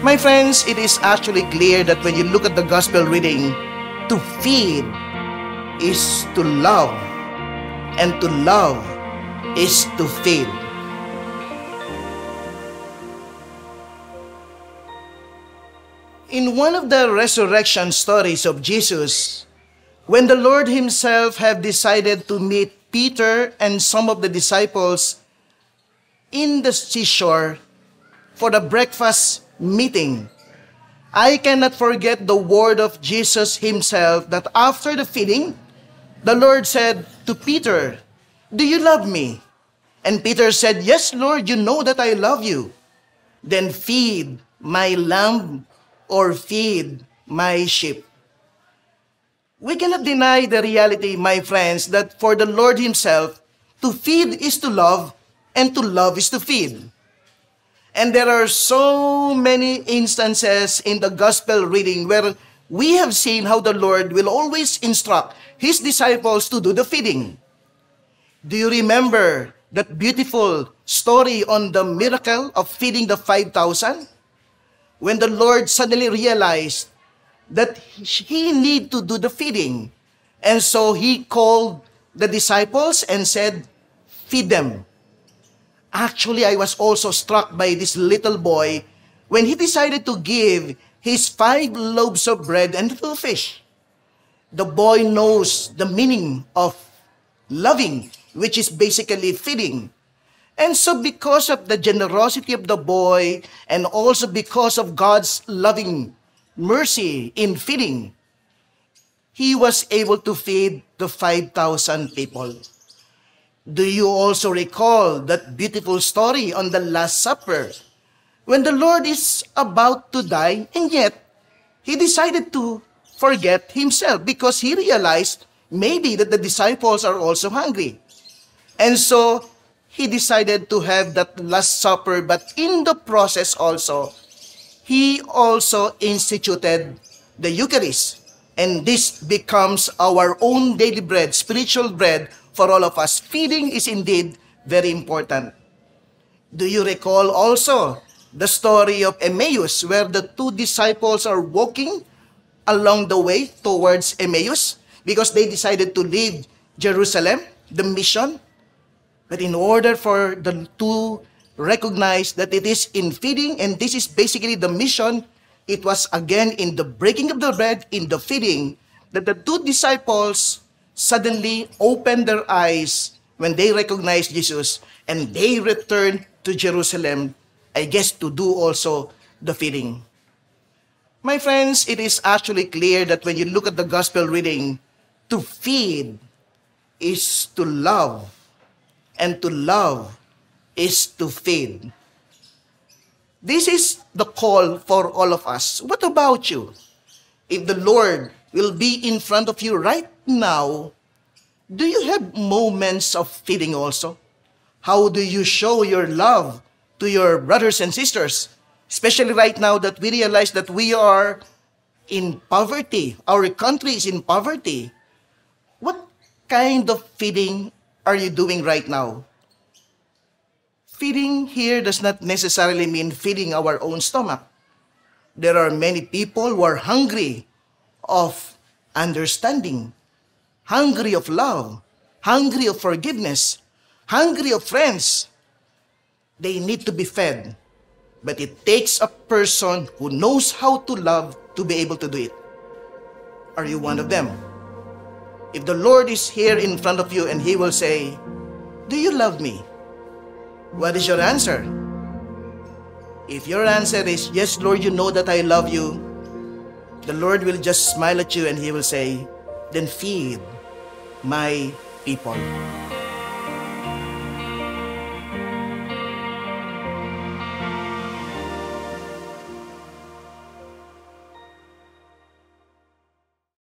My friends, it is actually clear that when you look at the gospel reading, to feed is to love, and to love is to feed. In one of the resurrection stories of Jesus, when the Lord himself have decided to meet Peter and some of the disciples in the seashore for the breakfast meeting, I cannot forget the word of Jesus himself that after the feeding, the Lord said to Peter, "Do you love me?" And Peter said, "Yes, Lord, you know that I love you." "Then feed my lamb," or feed my sheep. We cannot deny the reality, my friends, that for the Lord himself, to feed is to love, and to love is to feed. And there are so many instances in the gospel reading where we have seen how the Lord will always instruct his disciples to do the feeding. Do you remember that beautiful story on the miracle of feeding the 5,000? When the Lord suddenly realized that he need to do the feeding. And so he called the disciples and said, "Feed them." Actually, I was also struck by this little boy when he decided to give his 5 loaves of bread and 2 fish. The boy knows the meaning of loving, which is basically feeding. And so because of the generosity of the boy and also because of God's loving mercy in feeding, he was able to feed the 5,000 people. Do you also recall that beautiful story on the Last Supper when the Lord is about to die and yet he decided to forget himself because he realized maybe that the disciples are also hungry. And so he decided to have that Last Supper, but in the process also, he also instituted the Eucharist. And this becomes our own daily bread, spiritual bread for all of us. Feeding is indeed very important. Do you recall also the story of Emmaus, where the 2 disciples are walking along the way towards Emmaus because they decided to leave Jerusalem, the mission? But in order for the 2 recognize that it is in feeding, and this is basically the mission, it was again in the breaking of the bread, in the feeding, that the 2 disciples suddenly opened their eyes when they recognized Jesus, and they returned to Jerusalem, I guess to do also the feeding. My friends, it is actually clear that when you look at the gospel reading, to feed is to love, and to love is to feed. This is the call for all of us. What about you? If the Lord will be in front of you right now, do you have moments of feeding also? How do you show your love to your brothers and sisters? Especially right now that we realize that we are in poverty. Our country is in poverty. What kind of feeding are you doing right now? Feeding here does not necessarily mean feeding our own stomach. There are many people who are hungry of understanding, hungry of love, hungry of forgiveness, hungry of friends. They need to be fed. But it takes a person who knows how to love to be able to do it. Are you one of them? If the Lord is here in front of you and he will say, "Do you love me?" What is your answer? If your answer is, "Yes, Lord, you know that I love you," the Lord will just smile at you and he will say, "Then feed my people."